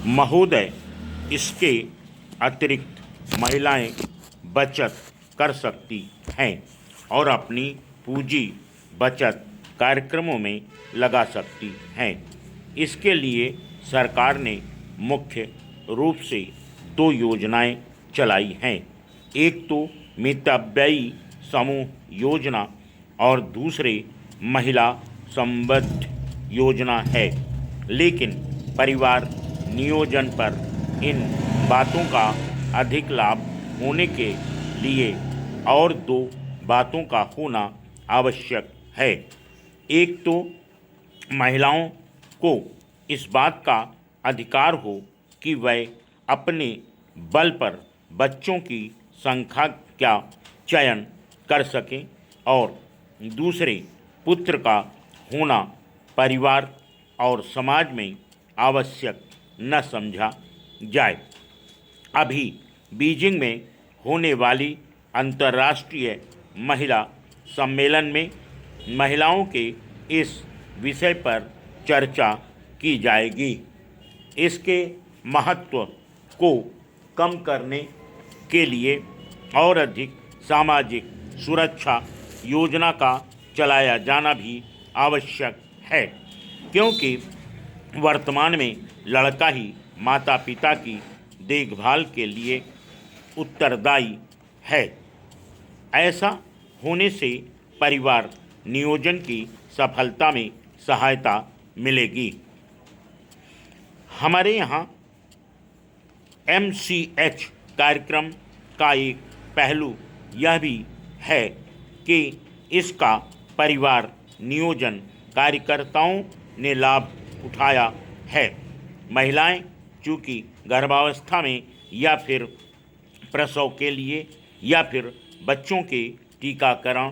महोदय, इसके अतिरिक्त महिलाएं बचत कर सकती हैं और अपनी पूंजी बचत कार्यक्रमों में लगा सकती हैं। इसके लिए सरकार ने मुख्य रूप से दो योजनाएं चलाई हैं। एक तो मितव्ययी समूह योजना और दूसरे महिला संबद्ध योजना है। लेकिन परिवार नियोजन पर इन बातों का अधिक लाभ होने के लिए और दो बातों का होना आवश्यक है। एक तो महिलाओं को इस बात का अधिकार हो कि वह अपने बल पर बच्चों की संख्या का चयन कर सकें और दूसरे पुत्र का होना परिवार और समाज में आवश्यक न समझा जाए। अभी बीजिंग में होने वाली अंतर्राष्ट्रीय महिला सम्मेलन में महिलाओं के इस विषय पर चर्चा की जाएगी। इसके महत्व को कम करने के लिए और अधिक सामाजिक सुरक्षा योजना का चलाया जाना भी आवश्यक है, क्योंकि वर्तमान में लड़का ही माता पिता की देखभाल के लिए उत्तरदायी है। ऐसा होने से परिवार नियोजन की सफलता में सहायता मिलेगी। हमारे यहाँ MCH कार्यक्रम का एक पहलू यह भी है कि इसका परिवार नियोजन कार्यकर्ताओं ने लाभ उठाया है। महिलाएं चूँकि गर्भावस्था में या फिर प्रसव के लिए या फिर बच्चों के टीकाकरण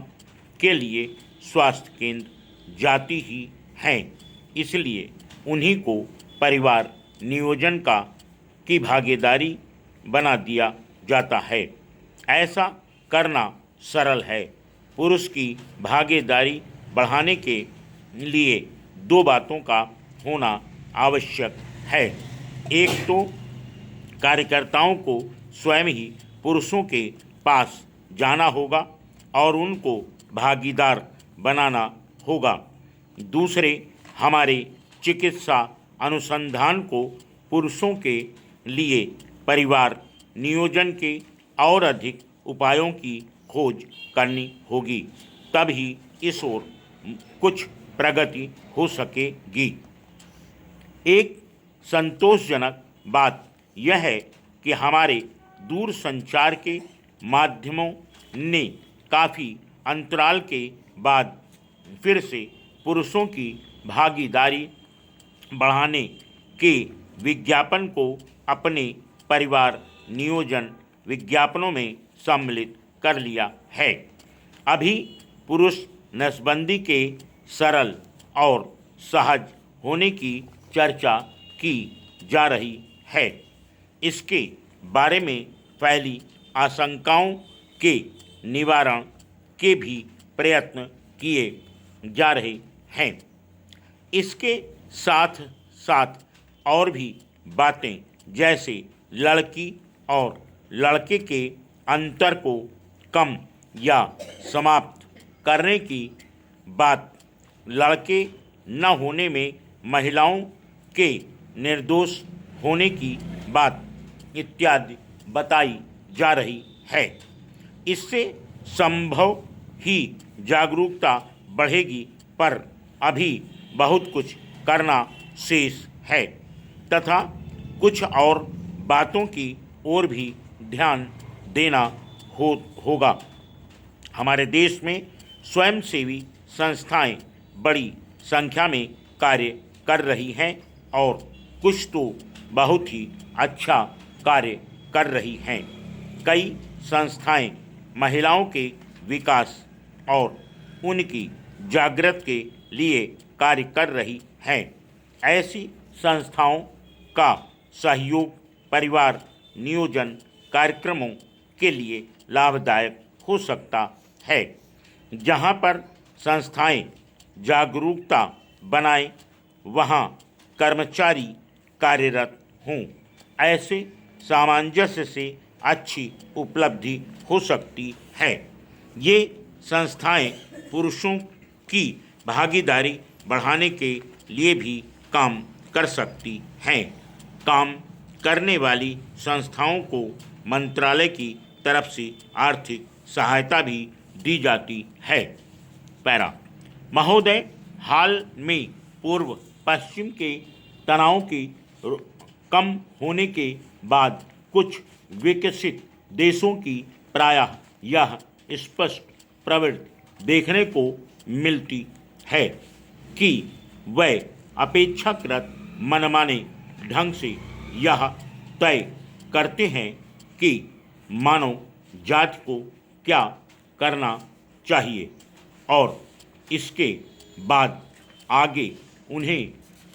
के लिए स्वास्थ्य केंद्र जाती ही हैं, इसलिए उन्हीं को परिवार नियोजन की भागीदारी बना दिया जाता है। ऐसा करना सरल है। पुरुष की भागीदारी बढ़ाने के लिए दो बातों का होना आवश्यक है। एक तो कार्यकर्ताओं को स्वयं ही पुरुषों के पास जाना होगा और उनको भागीदार बनाना होगा। दूसरे, हमारे चिकित्सा अनुसंधान को पुरुषों के लिए परिवार नियोजन के और अधिक उपायों की खोज करनी होगी, तभी इस ओर कुछ प्रगति हो सकेगी। एक संतोषजनक बात यह है कि हमारे दूरसंचार के माध्यमों ने काफ़ी अंतराल के बाद फिर से पुरुषों की भागीदारी बढ़ाने के विज्ञापन को अपने परिवार नियोजन विज्ञापनों में सम्मिलित कर लिया है। अभी पुरुष नसबंदी के सरल और सहज होने की चर्चा की जा रही है। इसके बारे में फैली आशंकाओं के निवारण के भी प्रयत्न किए जा रहे हैं। इसके साथ साथ और भी बातें, जैसे लड़की और लड़के के अंतर को कम या समाप्त करने की बात, लड़के न होने में महिलाओं के निर्दोष होने की बात इत्यादि बताई जा रही है। इससे संभव ही जागरूकता बढ़ेगी, पर अभी बहुत कुछ करना शेष है तथा कुछ और बातों की ओर भी ध्यान देना होगा। हमारे देश में स्वयंसेवी संस्थाएं बड़ी संख्या में कार्य कर रही हैं और कुछ तो बहुत ही अच्छा कार्य कर रही हैं। कई संस्थाएं महिलाओं के विकास और उनकी जागृति के लिए कार्य कर रही हैं। ऐसी संस्थाओं का सहयोग परिवार नियोजन कार्यक्रमों के लिए लाभदायक हो सकता है। जहां पर संस्थाएं जागरूकता बनाएं, वहां कर्मचारी कार्यरत हों। ऐसे सामंजस्य से अच्छी उपलब्धि हो सकती है। ये संस्थाएं पुरुषों की भागीदारी बढ़ाने के लिए भी काम कर सकती हैं। काम करने वाली संस्थाओं को मंत्रालय की तरफ से आर्थिक सहायता भी दी जाती है। पैरा महोदय, हाल में पूर्व पश्चिम के तनाव के कम होने के बाद कुछ विकसित देशों की प्रायः यह स्पष्ट प्रवृत्ति देखने को मिलती है कि वे अपेक्षाकृत मनमाने ढंग से यह तय करते हैं कि मानव जाति को क्या करना चाहिए और इसके बाद आगे उन्हें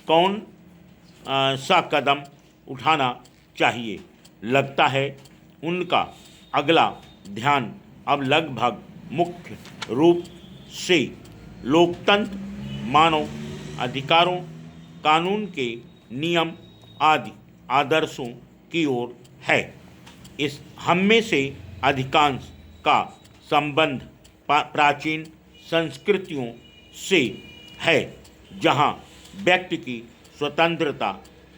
कौन सा कदम उठाना चाहिए। लगता है उनका अगला ध्यान अब लगभग मुख्य रूप से लोकतंत्र, मानव अधिकारों, कानून के नियम आदि आदर्शों की ओर है। इस हम में से अधिकांश का संबंध प्राचीन संस्कृतियों से है, जहाँ व्यक्ति की स्वतंत्रता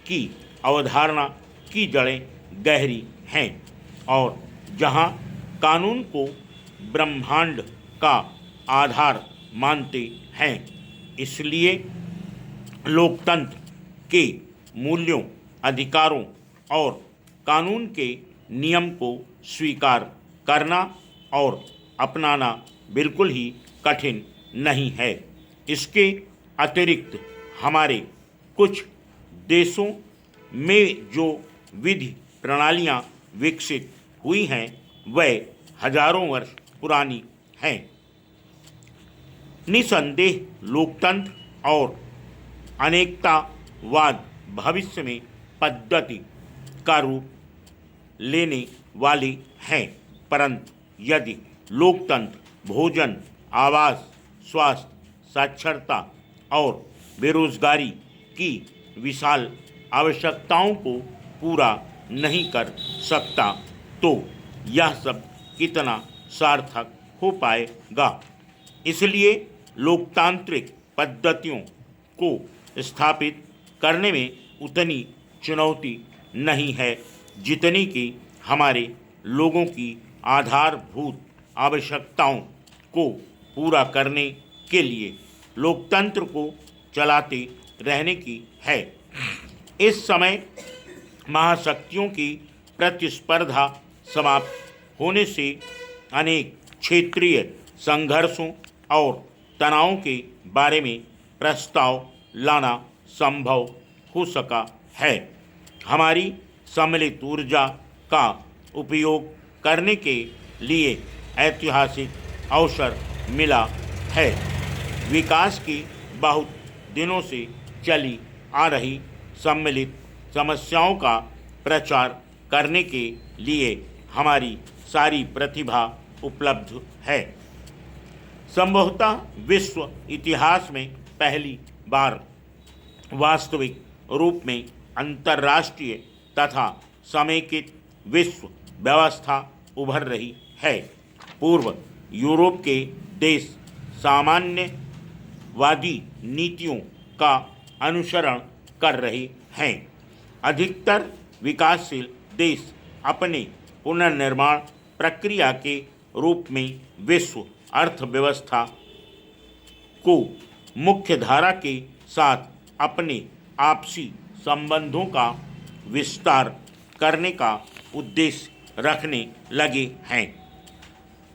की अवधारणा की जड़ें गहरी हैं और जहाँ कानून को ब्रह्मांड का आधार मानते हैं। इसलिए लोकतंत्र के मूल्यों, अधिकारों और कानून के नियम को स्वीकार करना और अपनाना बिल्कुल ही कठिन नहीं है। इसके अतिरिक्त हमारे कुछ देशों में जो विधि प्रणालियाँ विकसित हुई हैं वह हजारों वर्ष पुरानी हैं। निसंदेह लोकतंत्र और अनेकतावाद भविष्य में पद्धति का रूप लेने वाले हैं, परंतु यदि लोकतंत्र भोजन, आवास, स्वास्थ्य, साक्षरता और बेरोजगारी की विशाल आवश्यकताओं को पूरा नहीं कर सकता तो यह सब कितना सार्थक हो पाएगा। इसलिए लोकतांत्रिक पद्धतियों को स्थापित करने में उतनी चुनौती नहीं है जितनी कि हमारे लोगों की आधारभूत आवश्यकताओं को पूरा करने के लिए लोकतंत्र को चलाते रहने की है। इस समय महाशक्तियों की प्रतिस्पर्धा समाप्त होने से अनेक क्षेत्रीय संघर्षों और तनावों के बारे में प्रस्ताव लाना संभव हो सका है। हमारी सम्मिलित ऊर्जा का उपयोग करने के लिए ऐतिहासिक अवसर मिला है। विकास की बहुत दिनों से चली आ रही सम्मिलित समस्याओं का प्रचार करने के लिए हमारी सारी प्रतिभा उपलब्ध है। संभवतः विश्व इतिहास में पहली बार वास्तविक रूप में अंतर्राष्ट्रीय तथा समेकित विश्व व्यवस्था उभर रही है। पूर्व यूरोप के देश सामान्यवादी नीतियों का अनुसरण कर रहे हैं। अधिकतर विकासशील देश अपने पुनर्निर्माण प्रक्रिया के रूप में विश्व अर्थव्यवस्था को मुख्य धारा के साथ अपने आपसी संबंधों का विस्तार करने का उद्देश्य रखने लगे हैं।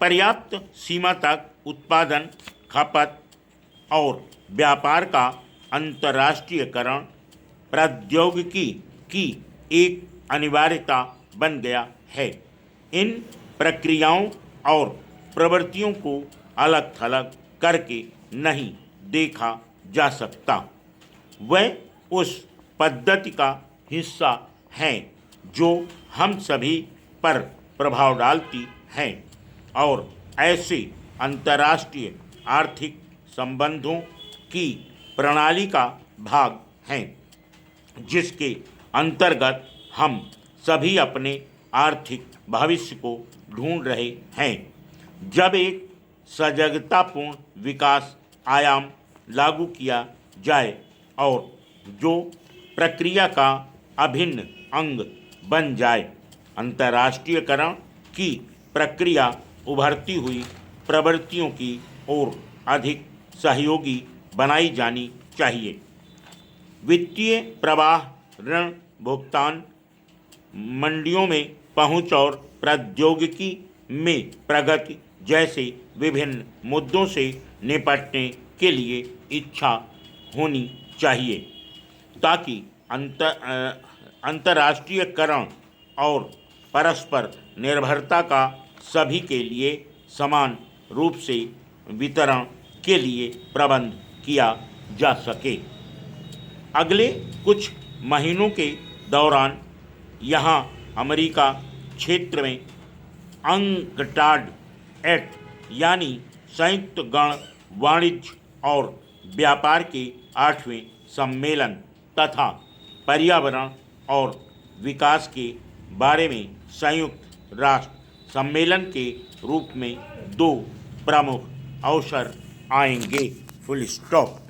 पर्याप्त सीमा तक उत्पादन, खपत और व्यापार का अंतर्राष्ट्रीयकरण प्रौद्योगिकी की एक अनिवार्यता बन गया है। इन प्रक्रियाओं और प्रवृत्तियों को अलग थलग करके नहीं देखा जा सकता। वह उस पद्धति का हिस्सा हैं जो हम सभी पर प्रभाव डालती हैं और ऐसे अंतर्राष्ट्रीय आर्थिक संबंधों की प्रणाली का भाग हैं जिसके अंतर्गत हम सभी अपने आर्थिक भविष्य को ढूंढ रहे हैं। जब एक सजगतापूर्ण विकास आयाम लागू किया जाए और जो प्रक्रिया का अभिन्न अंग बन जाए, अंतर्राष्ट्रीयकरण की प्रक्रिया उभरती हुई प्रवृत्तियों की ओर अधिक सहयोगी बनाई जानी चाहिए। वित्तीय प्रवाह, ऋण भुगतान, मंडियों में पहुंच और प्रौद्योगिकी में प्रगति जैसे विभिन्न मुद्दों से निपटने के लिए इच्छा होनी चाहिए, ताकि अंतर्राष्ट्रीयकरण और परस्पर निर्भरता का सभी के लिए समान रूप से वितरण के लिए प्रबंध किया जा सके। अगले कुछ महीनों के दौरान यहाँ अमेरिका क्षेत्र में अंगटाड एक्ट यानी संयुक्त गण वाणिज्य और व्यापार के 8वें सम्मेलन तथा पर्यावरण और विकास के बारे में संयुक्त राष्ट्र सम्मेलन के रूप में 2 प्रमुख अवसर आएंगे। Full stop.